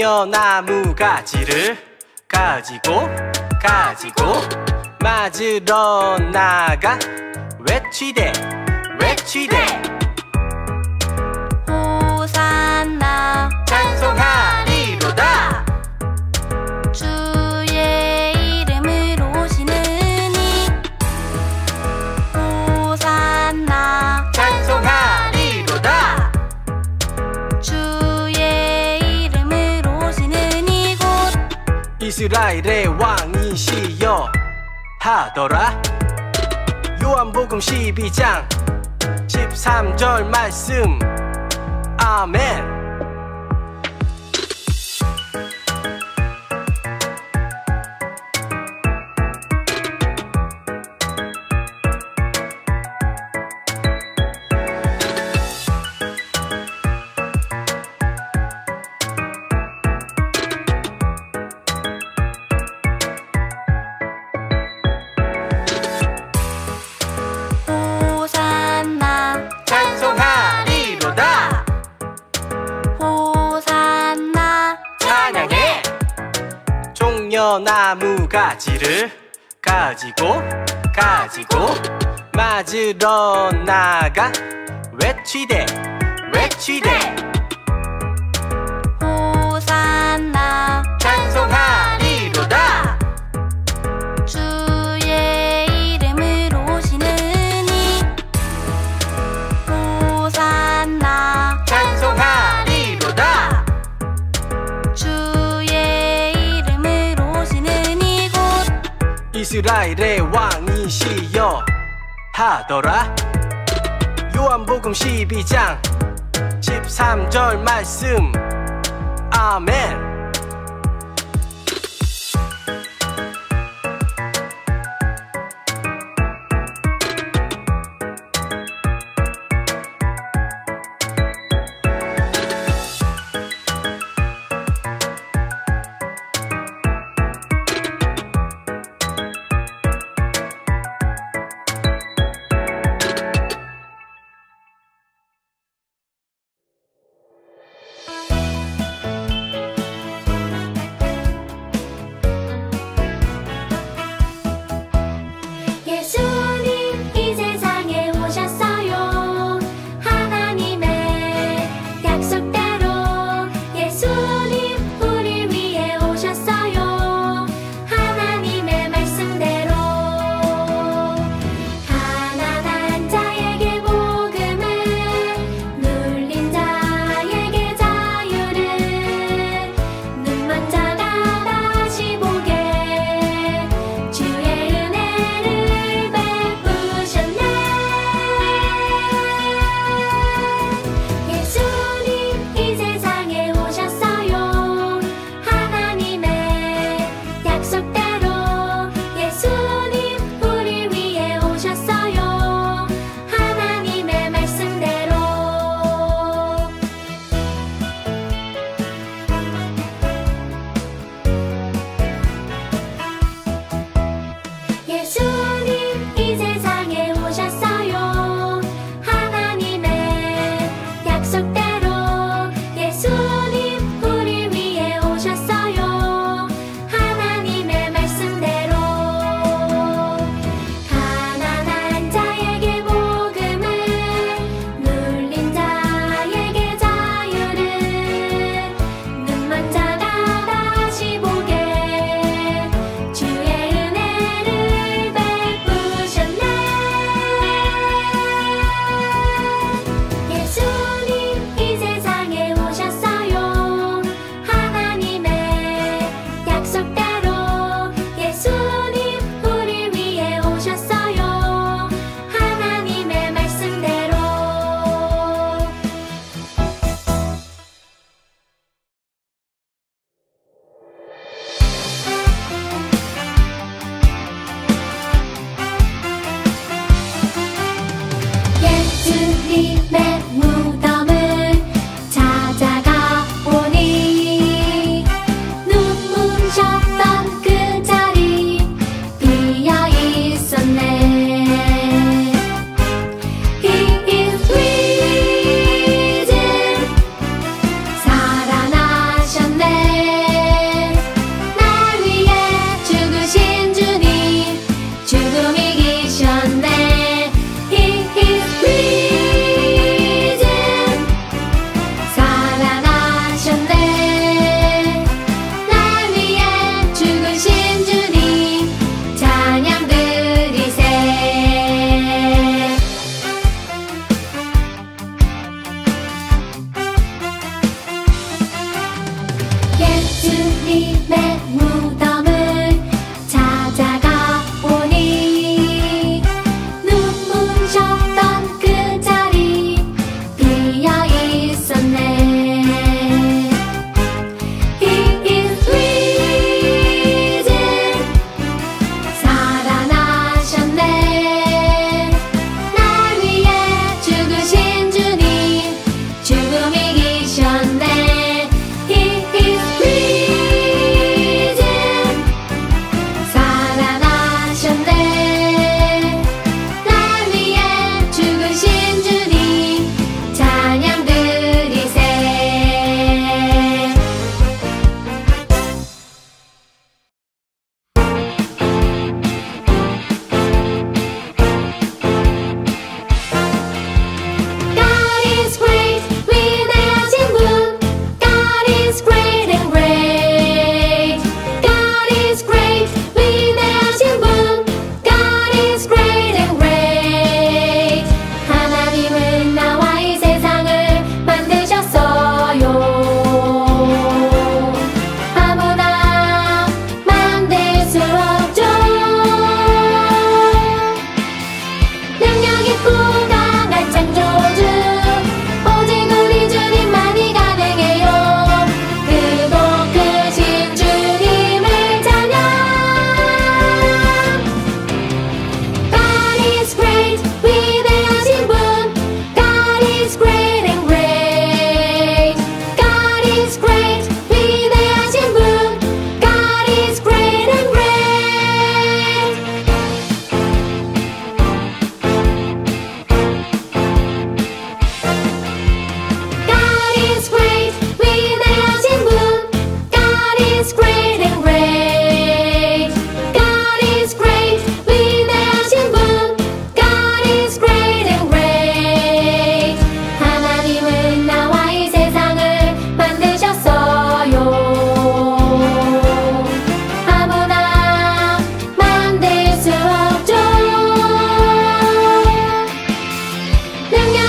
종려나무 가지를 가지고 맞으러 나가 외치되 호산나 찬송하리로다. 주의 이름으로 오시느니 호산나 찬송하리로다. 주의 이름으로 오시느니 곧 이스라엘의 왕이시여 하더라. 요한복음 12장 13절 말씀. 아멘. 호산나 찬송하리로다. 호산나 찬양해. 종려나무 가지를 가지고 맞으러 나가 외치되 호산나 찬송하리로다. 주의 이름으로 오시느니 호산나 찬송하리로다. 주의 이름으로 오시느니 곧 이스라엘의 왕이시여 하더라. 요한복음 12장 13절 말씀. 아멘. 예수님 이 세상에 오셨어요. 하나님의 약속대로 예수님 우리 위해 오셨어요. 하나님의 말씀대로 가난한 자에게 복음을, 눌린 자에게 자유를, 눈먼 자가 다시 보게 주의 은혜를 베푸셨네. 예수님 이 세상에 오셨어요. 하나님의 약속대로 예수님 우리 위해 오셨어요. 하나님의 말씀대로 예수님 이 세상에 오셨어요. 하나님의 약속대로 예수님 우리 위해 오셨어요. 하나님의 말씀대로 가난한 자에게 복음을, 눌린 자에게 자유를, 눈먼 자가 다시 보게 주의 은혜를 베푸셨네. 예수님 이 세상에 오셨어요. 하나님의 약속대로 예수님 우리 위해 오셨어요. 하나님의 말씀대로 예수님의 무덤을 찾아가 보니 눈부셨던 그 자리 비어 있었네. He is risen. 살아나셨네.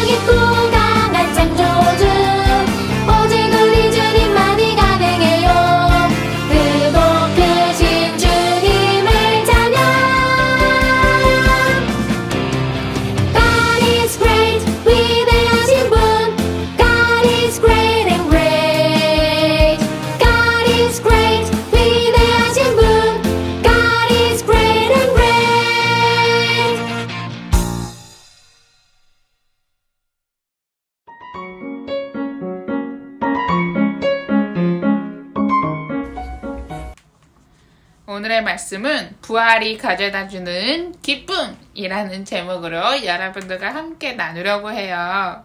깊고 강한 창조주 오직 우리 주님만이 가능해요. 크고 크신 주님을 찬양. God is great 위대하신 분 God is great and great God is great 위대하신 분 God is great and great. 오늘의 말씀은 부활이 가져다주는 기쁨이라는 제목으로 여러분들과 함께 나누려고 해요.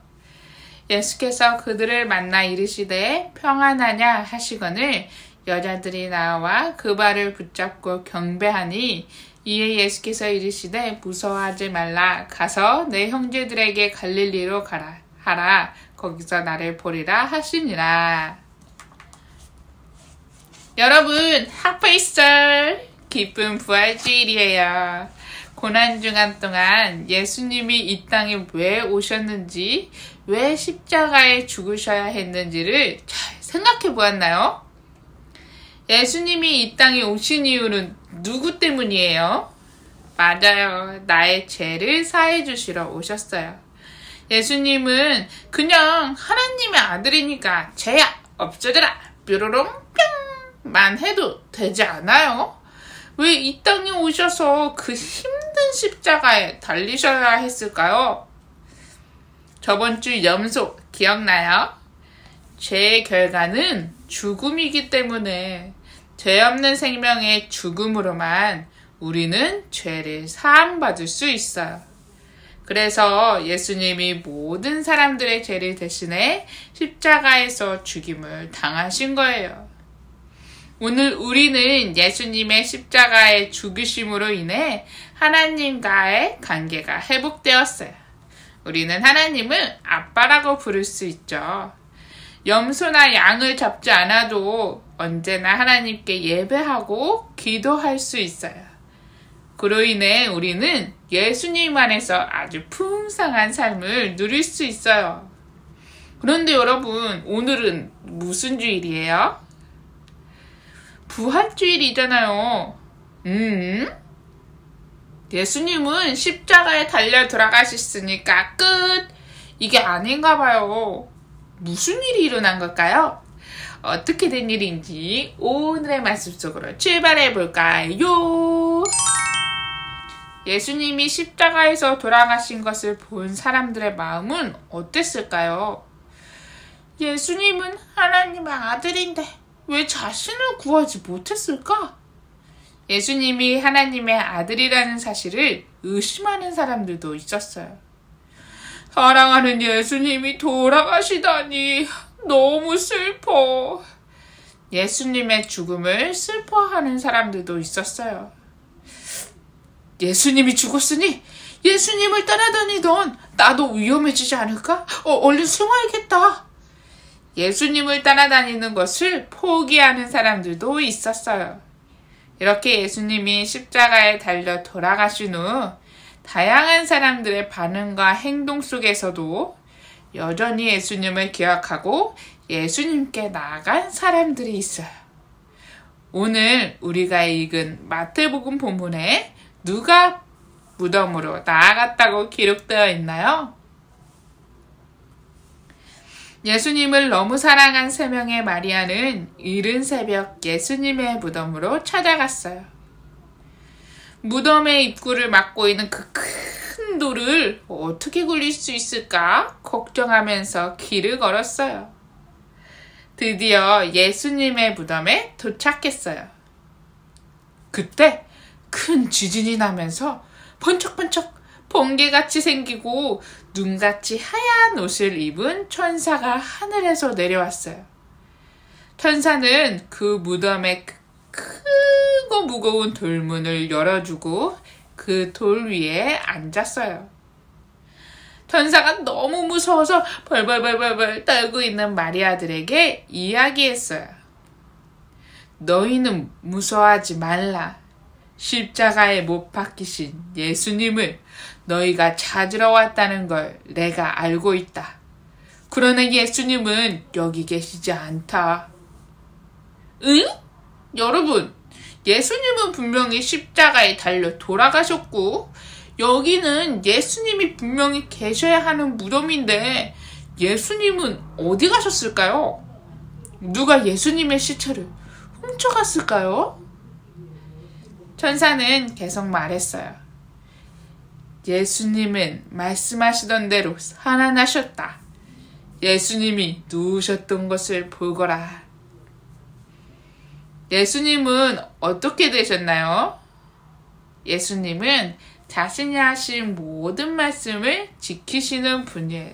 예수께서 그들을 만나 이르시되 평안하냐 하시거늘 여자들이 나와 그 발을 붙잡고 경배하니 이에 예수께서 이르시되 무서워하지 말라 가서 내 형제들에게 갈릴리로 가라 하라 거기서 나를 보리라 하시니라. 여러분, 하프이스터 기쁜 부활주일이에요. 고난주간 동안 예수님이 이 땅에 왜 오셨는지, 왜 십자가에 죽으셔야 했는지를 잘 생각해 보았나요? 예수님이 이 땅에 오신 이유는 누구 때문이에요? 맞아요. 나의 죄를 사해 주시러 오셨어요. 예수님은 그냥 하나님의 아들이니까 죄야 없어져라 뾰로롱 뿅만 해도 되지 않아요? 왜 이 땅에 오셔서 그 힘든 십자가에 달리셔야 했을까요? 저번 주 염소 기억나요? 죄의 결과는 죽음이기 때문에 죄 없는 생명의 죽음으로만 우리는 죄를 사함받을 수 있어요. 그래서 예수님이 모든 사람들의 죄를 대신해 십자가에서 죽임을 당하신 거예요. 오늘 우리는 예수님의 십자가의 죽으심으로 인해 하나님과의 관계가 회복되었어요. 우리는 하나님을 아빠라고 부를 수 있죠. 염소나 양을 잡지 않아도 언제나 하나님께 예배하고 기도할 수 있어요. 그로 인해 우리는 예수님 안에서 아주 풍성한 삶을 누릴 수 있어요. 그런데 여러분, 오늘은 무슨 주일이에요? 부활주일이잖아요. 예수님은 십자가에 달려 돌아가셨으니까 끝! 이게 아닌가 봐요. 무슨 일이 일어난 걸까요? 어떻게 된 일인지 오늘의 말씀 속으로 출발해 볼까요? 예수님이 십자가에서 돌아가신 것을 본 사람들의 마음은 어땠을까요? 예수님은 하나님의 아들인데 왜 자신을 구하지 못했을까? 예수님이 하나님의 아들이라는 사실을 의심하는 사람들도 있었어요. 사랑하는 예수님이 돌아가시다니 너무 슬퍼. 예수님의 죽음을 슬퍼하는 사람들도 있었어요. 예수님이 죽었으니 예수님을 따라다니던 나도 위험해지지 않을까? 얼른 숨어야겠다. 예수님을 따라다니는 것을 포기하는 사람들도 있었어요. 이렇게 예수님이 십자가에 달려 돌아가신 후 다양한 사람들의 반응과 행동 속에서도 여전히 예수님을 기억하고 예수님께 나아간 사람들이 있어요. 오늘 우리가 읽은 마태복음 본문에 누가 무덤으로 나아갔다고 기록되어 있나요? 예수님을 너무 사랑한 세 명의 마리아는 이른 새벽 예수님의 무덤으로 찾아갔어요. 무덤의 입구를 막고 있는 그 큰 돌을 어떻게 굴릴 수 있을까 걱정하면서 길을 걸었어요. 드디어 예수님의 무덤에 도착했어요. 그때 큰 지진이 나면서 번쩍번쩍 번개같이 생기고 눈같이 하얀 옷을 입은 천사가 하늘에서 내려왔어요. 천사는 그 무덤의 크고 무거운 돌문을 열어주고 그 돌 위에 앉았어요. 천사가 너무 무서워서 벌벌벌벌 떨고 있는 마리아들에게 이야기했어요. 너희는 무서워하지 말라. 십자가에 못 박히신 예수님을 너희가 찾으러 왔다는 걸 내가 알고 있다. 그러나 예수님은 여기 계시지 않다. 응? 여러분, 예수님은 분명히 십자가에 달려 돌아가셨고 여기는 예수님이 분명히 계셔야 하는 무덤인데 예수님은 어디 가셨을까요? 누가 예수님의 시체를 훔쳐갔을까요? 천사는 계속 말했어요. 예수님은 말씀하시던 대로 살아나셨다. 예수님이 누우셨던 것을 보거라. 예수님은 어떻게 되셨나요? 예수님은 자신이 하신 모든 말씀을 지키시는 분이에요.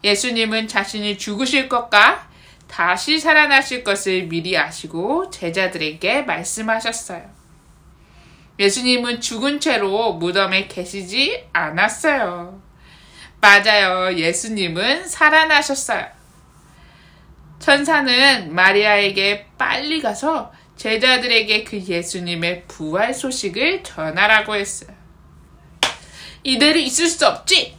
예수님은 자신이 죽으실 것과 다시 살아나실 것을 미리 아시고 제자들에게 말씀하셨어요. 예수님은 죽은 채로 무덤에 계시지 않았어요. 맞아요. 예수님은 살아나셨어요. 천사는 마리아에게 빨리 가서 제자들에게 그 예수님의 부활 소식을 전하라고 했어요. 이대로 있을 수 없지!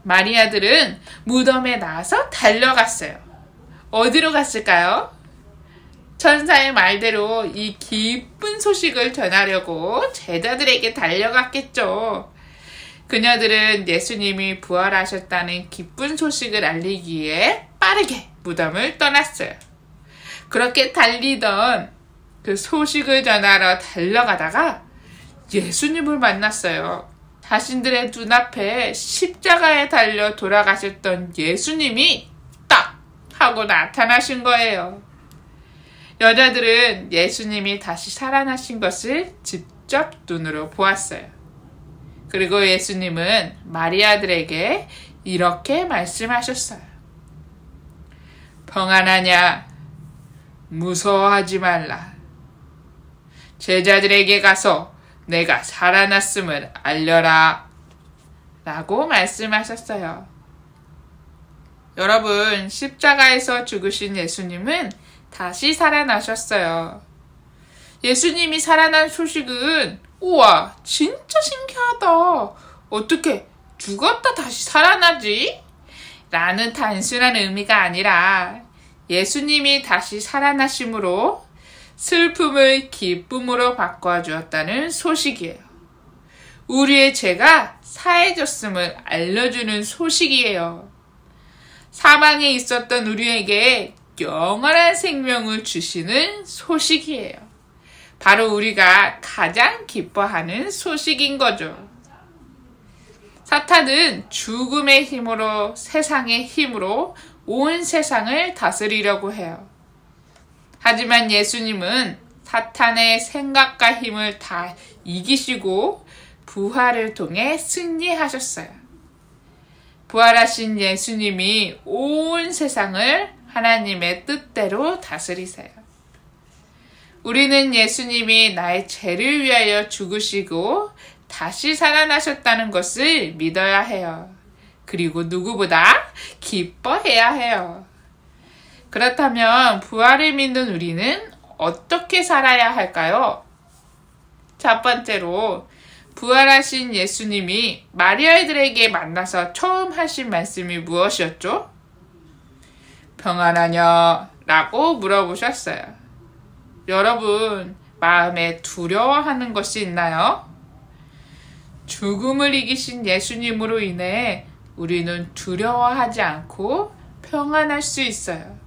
마리아들은 무덤에 나와서 달려갔어요. 어디로 갔을까요? 천사의 말대로 이 기쁜 소식을 전하려고 제자들에게 달려갔겠죠. 그녀들은 예수님이 부활하셨다는 기쁜 소식을 알리기 위해 빠르게 무덤을 떠났어요. 그렇게 달리던 그 소식을 전하러 달려가다가 예수님을 만났어요. 자신들의 눈앞에 십자가에 달려 돌아가셨던 예수님이 딱 하고 나타나신 거예요. 여자들은 예수님이 다시 살아나신 것을 직접 눈으로 보았어요. 그리고 예수님은 마리아들에게 이렇게 말씀하셨어요. 평안하냐? 무서워하지 말라. 제자들에게 가서 내가 살아났음을 알려라. 라고 말씀하셨어요. 여러분, 십자가에서 죽으신 예수님은 다시 살아나셨어요. 예수님이 살아난 소식은 우와, 진짜 신기하다. 어떻게 죽었다 다시 살아나지? 라는 단순한 의미가 아니라 예수님이 다시 살아나심으로 슬픔을 기쁨으로 바꿔주었다는 소식이에요. 우리의 죄가 사해졌음을 알려주는 소식이에요. 사망에 있었던 우리에게 영원한 생명을 주시는 소식이에요. 바로 우리가 가장 기뻐하는 소식인 거죠. 사탄은 죽음의 힘으로, 세상의 힘으로 온 세상을 다스리려고 해요. 하지만 예수님은 사탄의 생각과 힘을 다 이기시고 부활을 통해 승리하셨어요. 부활하신 예수님이 온 세상을 하나님의 뜻대로 다스리세요. 우리는 예수님이 나의 죄를 위하여 죽으시고 다시 살아나셨다는 것을 믿어야 해요. 그리고 누구보다 기뻐해야 해요. 그렇다면 부활을 믿는 우리는 어떻게 살아야 할까요? 첫 번째로 부활하신 예수님이 마리아들에게 만나서 처음 하신 말씀이 무엇이었죠? 평안하냐? 라고 물어보셨어요. 여러분, 마음에 두려워하는 것이 있나요? 죽음을 이기신 예수님으로 인해 우리는 두려워하지 않고 평안할 수 있어요.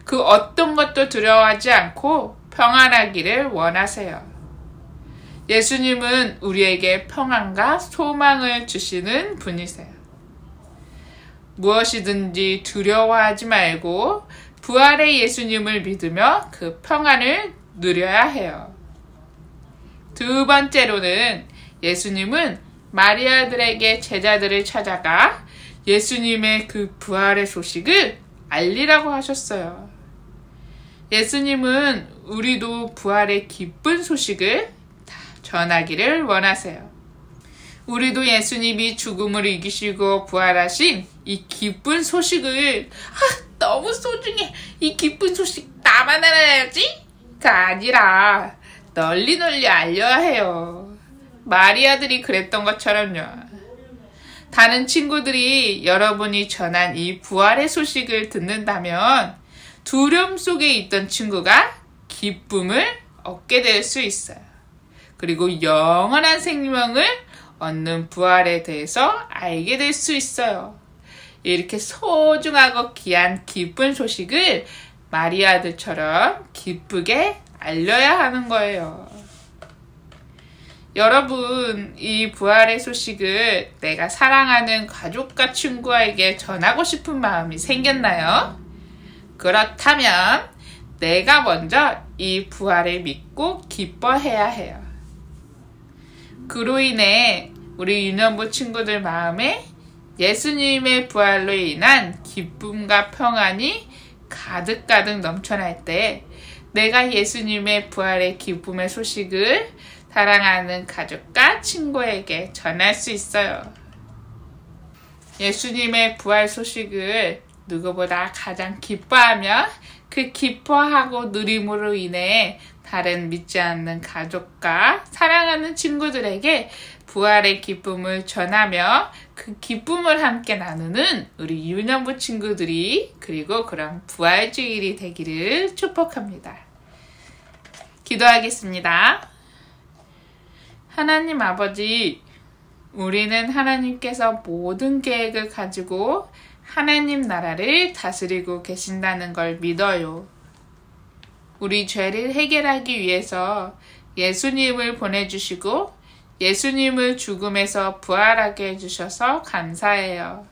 그 어떤 것도 두려워하지 않고 평안하기를 원하세요. 예수님은 우리에게 평안과 소망을 주시는 분이세요. 무엇이든지 두려워하지 말고 부활의 예수님을 믿으며 그 평안을 누려야 해요. 두 번째로는 예수님은 마리아들에게 제자들을 찾아가 예수님의 그 부활의 소식을 알리라고 하셨어요. 예수님은 우리도 부활의 기쁜 소식을 다 전하기를 원하세요. 우리도 예수님이 죽음을 이기시고 부활하신 이 기쁜 소식을 너무 소중해. 이 기쁜 소식 나만 알아야지? 가 아니라 널리 알려야 해요. 마리아들이 그랬던 것처럼요. 다른 친구들이 여러분이 전한 이 부활의 소식을 듣는다면 두려움 속에 있던 친구가 기쁨을 얻게 될 수 있어요. 그리고 영원한 생명을 얻는 부활에 대해서 알게 될 수 있어요. 이렇게 소중하고 귀한 기쁜 소식을 마리아들처럼 기쁘게 알려야 하는 거예요. 여러분, 이 부활의 소식을 내가 사랑하는 가족과 친구에게 전하고 싶은 마음이 생겼나요? 그렇다면 내가 먼저 이 부활을 믿고 기뻐해야 해요. 그로 인해 우리 유년부 친구들 마음에 예수님의 부활로 인한 기쁨과 평안이 가득가득 넘쳐날 때 내가 예수님의 부활의 기쁨의 소식을 사랑하는 가족과 친구에게 전할 수 있어요. 예수님의 부활 소식을 누구보다 가장 기뻐하며 그 기뻐하고 누림으로 인해 다른 믿지 않는 가족과 사랑하는 친구들에게 부활의 기쁨을 전하며 그 기쁨을 함께 나누는 우리 유년부 친구들이 그리고 그런 부활주일이 되기를 축복합니다. 기도하겠습니다. 하나님 아버지, 우리는 하나님께서 모든 계획을 가지고 하나님 나라를 다스리고 계신다는 걸 믿어요. 우리 죄를 해결하기 위해서 예수님을 보내주시고 예수님을 죽음에서 부활하게 해주셔서 감사해요.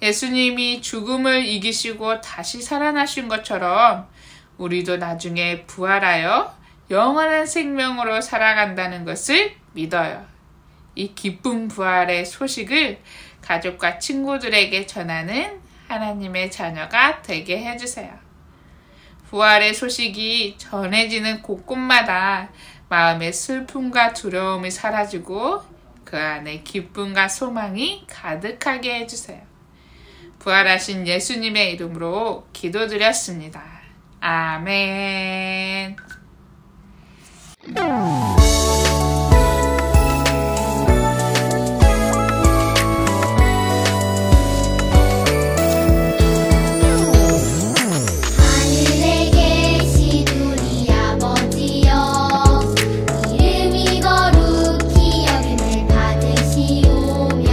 예수님이 죽음을 이기시고 다시 살아나신 것처럼 우리도 나중에 부활하여 영원한 생명으로 살아간다는 것을 믿어요. 이 기쁜 부활의 소식을 가족과 친구들에게 전하는 하나님의 자녀가 되게 해주세요. 부활의 소식이 전해지는 곳곳마다 마음의 슬픔과 두려움이 사라지고 그 안에 기쁨과 소망이 가득하게 해주세요. 부활하신 예수님의 이름으로 기도드렸습니다. 아멘. 하늘에 계신 우리 아버지여, 이름이 거룩히 여김을 받으시오며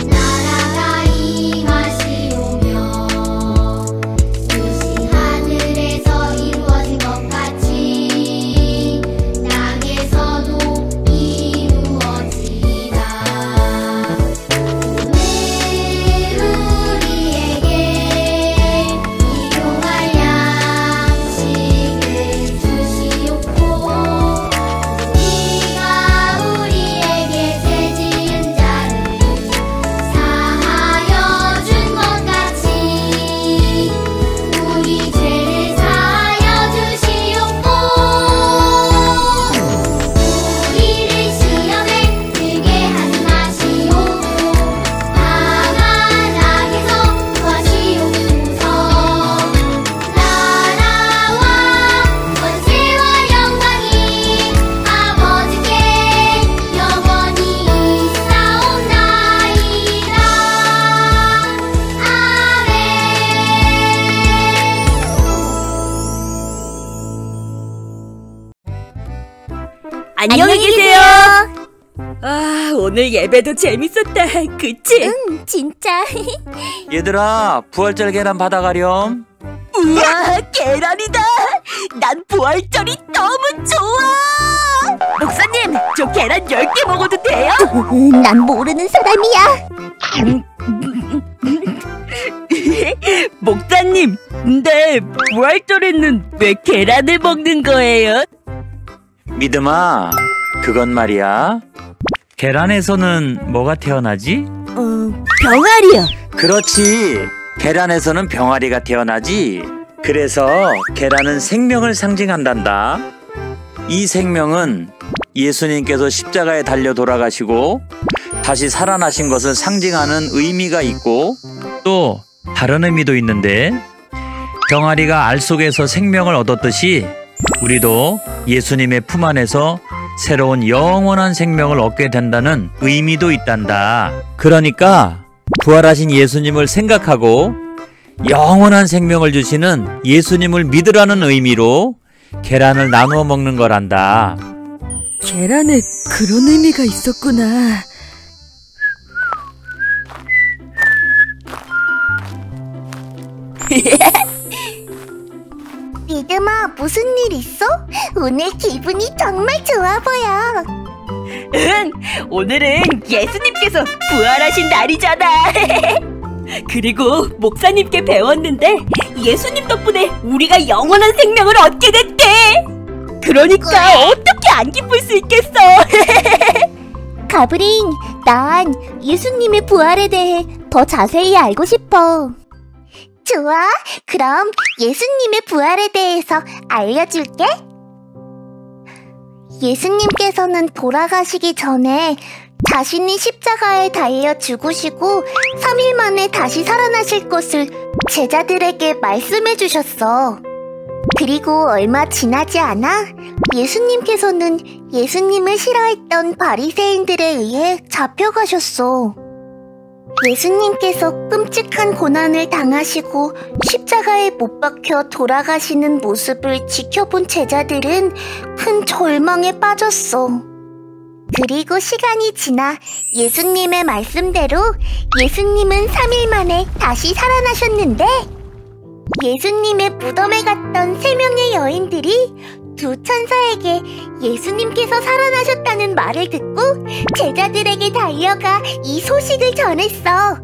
나라가 임하시오며 뜻이 하늘에서 이루어진 것 같이 땅에서도 이루어지이다. 오늘 우리에게 일용할 양식을 주시옵고 우리가 우리에게 죄 지은 자를 사하여 준 것 같이 우리 죄를 사하여 주시옵고 우리를 시험에 들게 하지 마시옵고 다만 악에서 구하시옵소서. 나라와 권세와 영광이 아버지께 영원히 있사옵나이다. 아멘. 안녕히 계세요. 아, 오늘 예배도 재밌었다. 그치? 진짜. 얘들아, 부활절 계란 받아가렴. 우와, 계란이다. 난 부활절이 너무 좋아. 목사님, 저 계란 10개 먹어도 돼요? 난 모르는 사람이야. 목사님, 근데 부활절에는 왜 계란을 먹는 거예요? 믿음아, 그건 말이야. 계란에서는 뭐가 태어나지? 병아리요. 그렇지. 계란에서는 병아리가 태어나지. 그래서 계란은 생명을 상징한단다. 이 생명은 예수님께서 십자가에 달려 돌아가시고 다시 살아나신 것을 상징하는 의미가 있고 또 다른 의미도 있는데 병아리가 알 속에서 생명을 얻었듯이 우리도 예수님의 품 안에서 새로운 영원한 생명을 얻게 된다는 의미도 있단다. 그러니까 부활하신 예수님을 생각하고 영원한 생명을 주시는 예수님을 믿으라는 의미로 계란을 나누어 먹는 거란다. 계란에 그런 의미가 있었구나. 믿음아, 무슨 일 있어? 오늘 기분이 정말 좋아 보여. 응, 오늘은 예수님께서 부활하신 날이잖아. 그리고 목사님께 배웠는데 예수님 덕분에 우리가 영원한 생명을 얻게 됐대. 그러니까 어떻게 안 기쁠 수 있겠어. 가브린, 난 예수님의 부활에 대해 더 자세히 알고 싶어. 좋아, 그럼 예수님의 부활에 대해서 알려줄게. 예수님께서는 돌아가시기 전에 자신이 십자가에 달려 죽으시고 3일 만에 다시 살아나실 것을 제자들에게 말씀해 주셨어. 그리고 얼마 지나지 않아 예수님께서는 예수님을 싫어했던 바리새인들에 의해 잡혀가셨어. 예수님께서 끔찍한 고난을 당하시고 십자가에 못 박혀 돌아가시는 모습을 지켜본 제자들은 큰 절망에 빠졌어. 그리고 시간이 지나 예수님의 말씀대로 예수님은 3일 만에 다시 살아나셨는데, 예수님의 무덤에 갔던 3명의 여인들이 두 천사에게 예수님께서 살아나셨다는 말을 듣고 제자들에게 달려가 이 소식을 전했어.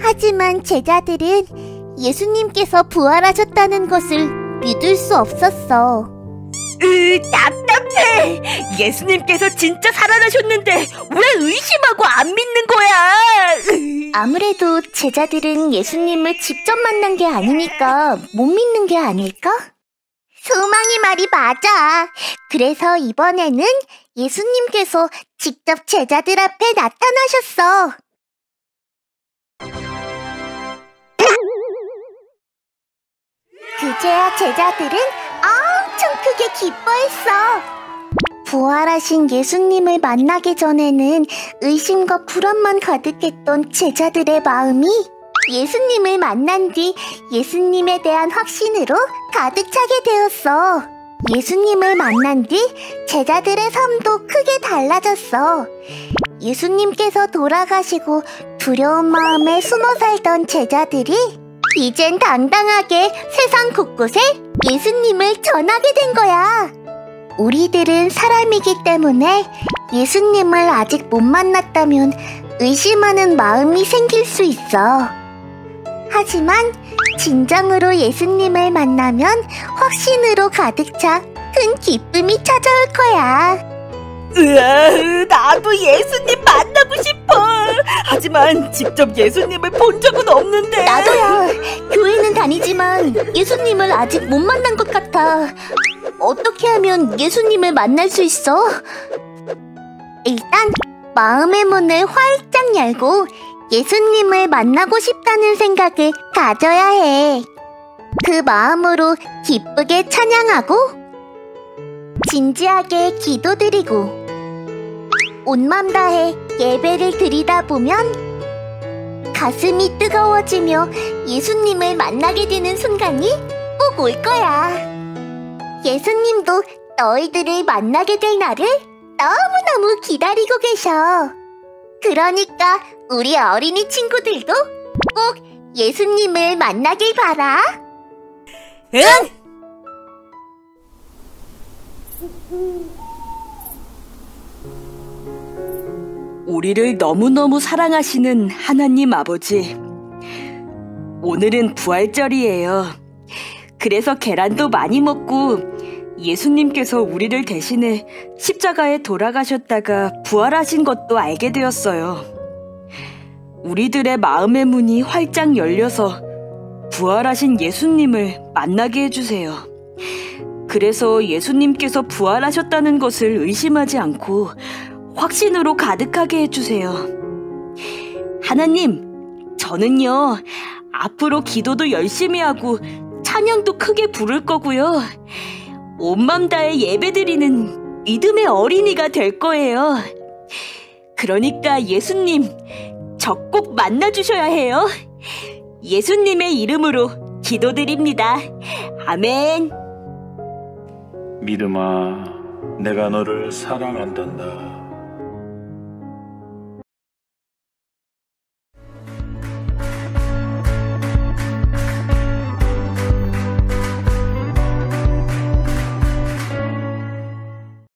하지만 제자들은 예수님께서 부활하셨다는 것을 믿을 수 없었어. 답답해. 예수님께서 진짜 살아나셨는데 왜 의심하고 안 믿는 거야? 아무래도 제자들은 예수님을 직접 만난 게 아니니까 못 믿는 게 아닐까? 소망이 말이 맞아. 그래서 이번에는 예수님께서 직접 제자들 앞에 나타나셨어. 그제야 제자들은 엄청 크게 기뻐했어. 부활하신 예수님을 만나기 전에는 의심과 불안만 가득했던 제자들의 마음이 예수님을 만난 뒤 예수님에 대한 확신으로 가득 차게 되었어. 예수님을 만난 뒤 제자들의 삶도 크게 달라졌어. 예수님께서 돌아가시고 두려운 마음에 숨어 살던 제자들이 이젠 당당하게 세상 곳곳에 예수님을 전하게 된 거야. 우리들은 사람이기 때문에 예수님을 아직 못 만났다면 의심하는 마음이 생길 수 있어. 하지만 진정으로 예수님을 만나면 확신으로 가득 차 큰 기쁨이 찾아올 거야. 나도 예수님 만나고 싶어. 하지만 직접 예수님을 본 적은 없는데. 나도야. 교회는 다니지만 예수님을 아직 못 만난 것 같아. 어떻게 하면 예수님을 만날 수 있어? 일단 마음의 문을 활짝 열고 예수님을 만나고 싶다는 생각을 가져야 해. 그 마음으로 기쁘게 찬양하고 진지하게 기도드리고 온 맘 다해 예배를 드리다 보면 가슴이 뜨거워지며 예수님을 만나게 되는 순간이 꼭 올 거야. 예수님도 너희들을 만나게 될 날을 너무너무 기다리고 계셔. 그러니까 우리 어린이 친구들도 꼭 예수님을 만나길 바라. 응! 우리를 너무너무 사랑하시는 하나님 아버지, 오늘은 부활절이에요. 그래서 계란도 많이 먹고 예수님께서 우리를 대신해 십자가에 돌아가셨다가 부활하신 것도 알게 되었어요. 우리들의 마음의 문이 활짝 열려서 부활하신 예수님을 만나게 해주세요. 그래서 예수님께서 부활하셨다는 것을 의심하지 않고 확신으로 가득하게 해주세요. 하나님, 저는요, 앞으로 기도도 열심히 하고 찬양도 크게 부를 거고요. 온 맘 다해 예배드리는 믿음의 어린이가 될 거예요. 그러니까 예수님, 저 꼭 만나주셔야 해요. 예수님의 이름으로 기도드립니다. 아멘. 믿음아, 내가 너를 사랑한단다.